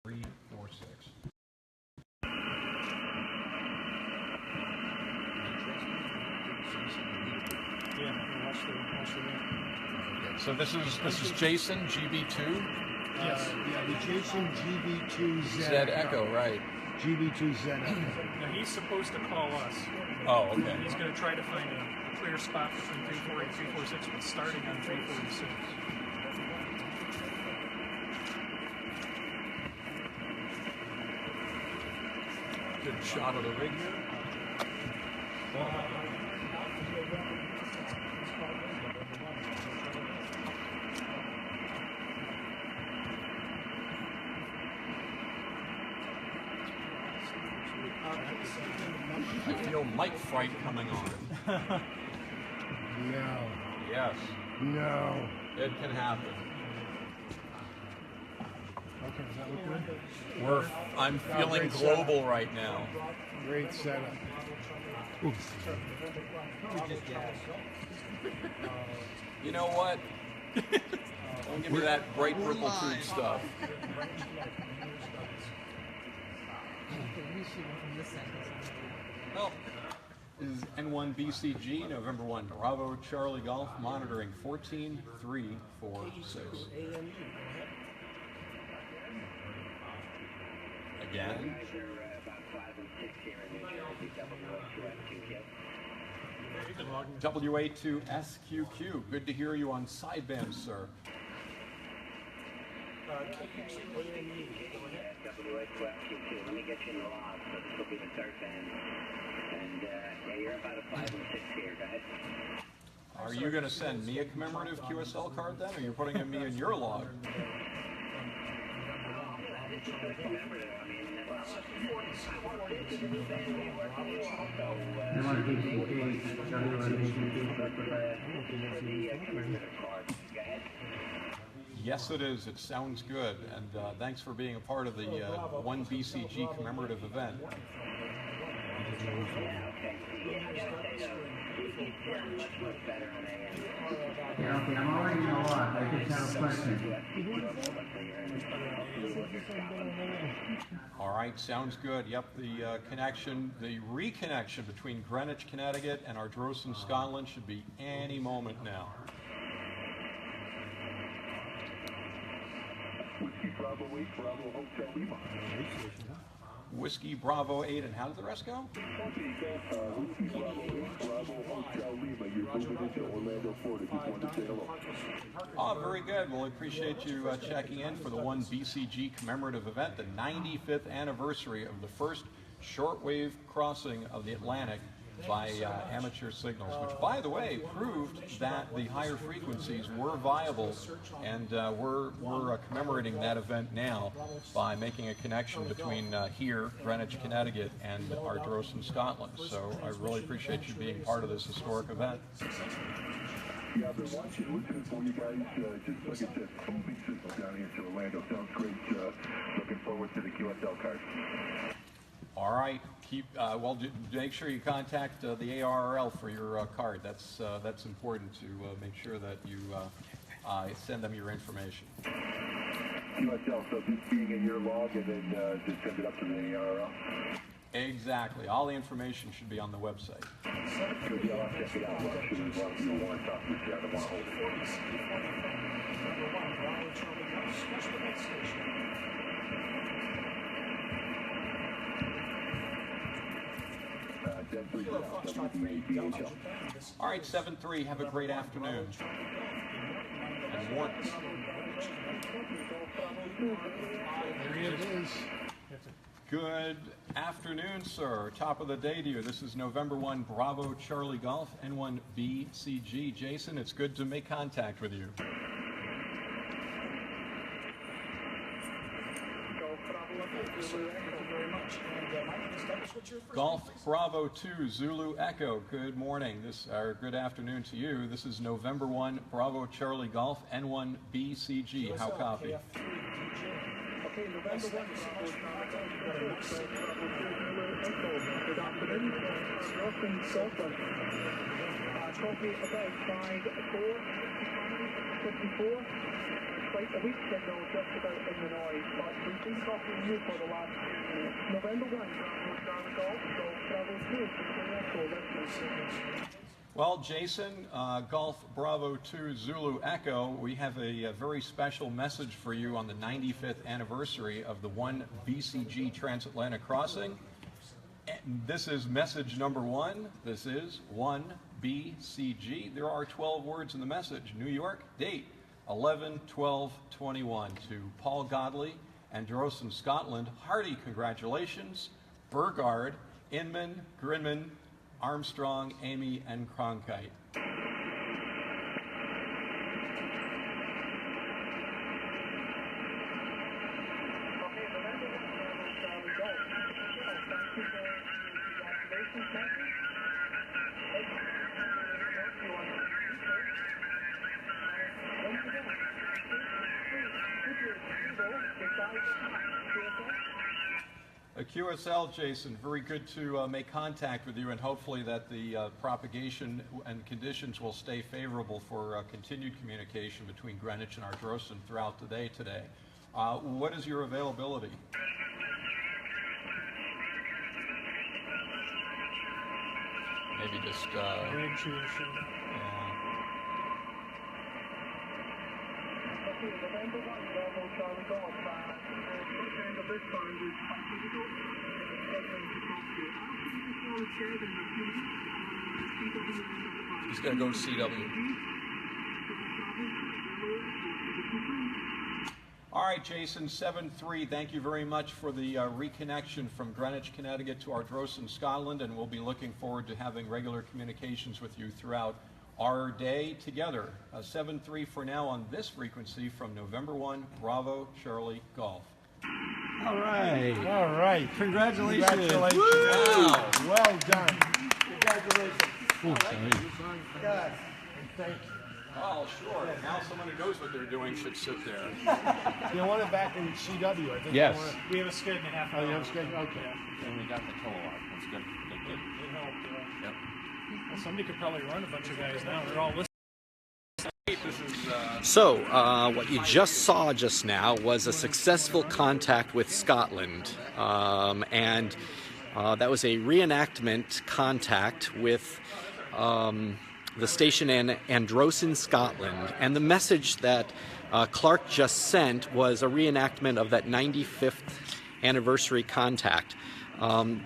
346. So this is Jason, GB2? Yes. Yeah, the Jason GB2Z Echo, right. GB2Z Echo. Now he's supposed to call us. Oh, okay. He's going to try to find a clear spot between 348 and 346, but starting on 346. Good shot of the rig here. I feel mic fright coming on. No. Yes. No. It can happen. Okay, does that look good? I'm feeling global right now. Great setup. You know what? Don't give me that bright purple tube stuff. Well, this is N1BCG, November 1, Bravo Charlie Golf, monitoring 14346. Again. WA2SQQ, good to hear you on sideband, sir. WA2SQQ, let me get you in the log, so this will be the third band. And yeah, you're about a 5 and 6 here, guys. Are you going to send me a commemorative QSL card then, or you're putting me in your log? Yes, it is. It sounds good. And thanks for being a part of the 1BCG commemorative event. Yeah, okay, I'm already in the log. I just have a question. All right, sounds good. Yep, the connection, the reconnection between Greenwich, Connecticut and Ardrossan, Scotland should be any moment now. Whiskey Bravo 8, Bravo Hotel Lima. Whiskey Bravo 8, and how did the rest go? Whiskey Bravo 8, Bravo Hotel Lima. You're moving into Orlando, Florida. Just wanted to say hello. Oh, very good. Well, I appreciate you checking in for the 1BCG commemorative event, the 95th anniversary of the first shortwave crossing of the Atlantic by amateur signals, which, by the way, proved that the higher frequencies were viable, and we're commemorating that event now by making a connection between here, Greenwich, Connecticut, and Ardrossan, Scotland. So I really appreciate you being part of this historic event. Yeah, I've been watching, listening for you guys. Just like I said, booming signal down here to Orlando. Sounds great. Looking forward to the QSL card. All right. Well, make sure you contact the ARRL for your card. That's important to make sure that you send them your information. QSL, so just being in your log and then just send it up to the ARRL? Exactly. All the information should be on the website. Good, yeah, I'll check it out. Well, actually, you want to talk to you, I don't want to hold it. All right, 7-3. Have a great afternoon. And more. There it is. Good afternoon, sir. Top of the day to you. This is November 1, Bravo Charlie Golf, N1BCG. Jason, it's good to make contact with you. Golf Bravo 2, Zulu Echo. Good morning. Good afternoon to you. This is November 1, Bravo Charlie Golf, N1BCG. How copy? Okay, November 1, good afternoon. Ardrossan, Salford. Copy about 5-4, 24. quite a week ago, just about in the noise, but we've been talking to you for the last few minutes. November 1, Bravo Charlie Golf, so Bravo 2, Bravo Echo, listeners. Well, Jason, Golf Bravo 2 Zulu Echo, we have a very special message for you on the 95th anniversary of the 1 BCG transatlantic crossing. And this is message number 1. This is 1 BCG. There are 12 words in the message. New York, date 11/12/21. To Paul Godley, Ardrossan, Scotland, hearty congratulations. Burgard, Inman, Greenwich, Armstrong, Amy, and Cronkite. A QSL, Jason, very good to make contact with you, and hopefully that the propagation and conditions will stay favorable for continued communication between Greenwich and Ardrossan throughout the day today. What is your availability? Maybe just... November 1, Bravo Charlie Golf, end of this time is He's going to go to CW. All right, Jason, 7-3, thank you very much for the reconnection from Greenwich, Connecticut to Ardrossan, Scotland, and we'll be looking forward to having regular communications with you throughout our day together. 7-3 for now on this frequency from November 1, Bravo Charlie Golf. All right. All right. Congratulations. Congratulations. Wow. Well done. Congratulations. Oh, sorry. God. Thank you. Oh, sure. Now someone who knows what they're doing should sit there. You want it back in CW, I think. Yes. We have a skid and a half Oh, hour. you have a schedule? Okay. And we got the toll off. That's good. Good, good. It helped, Yep. Well, somebody could probably run a bunch of guys now. They're all listening. So, what you just saw just now was a successful contact with Scotland, and that was a reenactment contact with the station in Ardrossan, Scotland, and the message that Clark just sent was a reenactment of that 95th anniversary contact.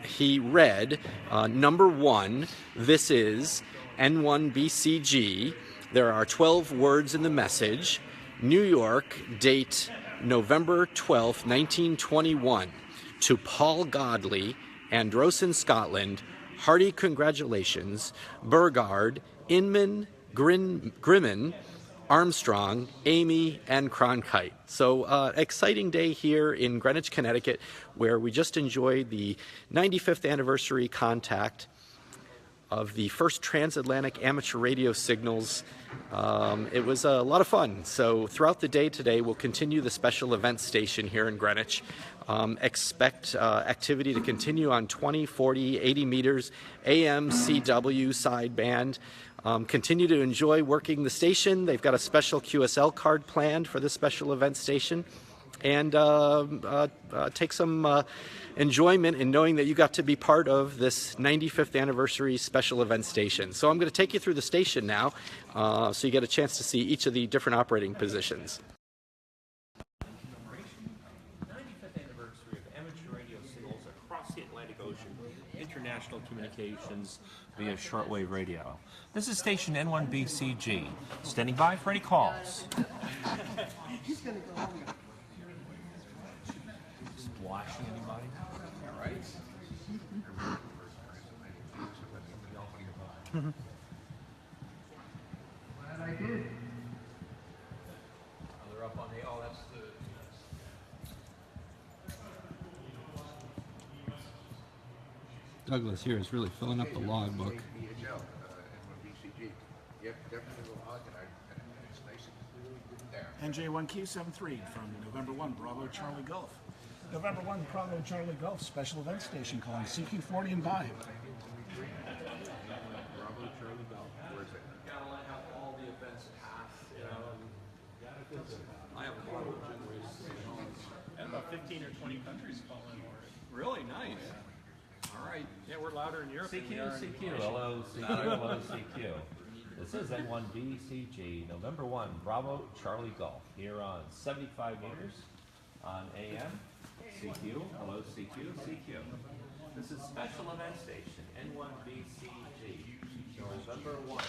He read, number 1, this is N1BCG. There are 12 words in the message. New York, date November 12th, 1921. To Paul Godley, Ardrossan, Scotland, hearty congratulations. Burgard, Inman, Grimmin, Armstrong, Amy, and Cronkite. So exciting day here in Greenwich, Connecticut, where we just enjoyed the 95th anniversary contact of the first transatlantic amateur radio signals. It was a lot of fun. So throughout the day today, we'll continue the special events station here in Greenwich. Expect activity to continue on 20, 40, 80 meters, AM, CW, sideband. Continue to enjoy working the station. They've got a special QSL card planned for this special event station. And take some enjoyment in knowing that you got to be part of this 95th anniversary special event station. So I'm going to take you through the station now, so you get a chance to see each of the different operating positions. 95th anniversary of amateur radio signals across the Atlantic Ocean, international communications via shortwave radio. This is station N1BCG, standing by for any calls. Splashing anybody? All right. Glad I did. They're up on the, oh, that's the... Douglas here is really filling up the logbook. NJ1Q73 from November 1, Bravo Charlie Golf. November 1, Bravo Charlie Golf, special event station calling CQ40 and by. Bravo Charlie Golf. Where is it? Gotta have all the events pass. I have 15 or 20 countries calling already. Really nice. All right. Yeah, we're louder in Europe than we are in CQ, hello, CQ, hello, CQ. This is N1BCG, November 1, Bravo, Charlie Golf, here on 75 meters on AM. CQ, hello, CQ, CQ. This is Special Event Station, N1BCG, November 1.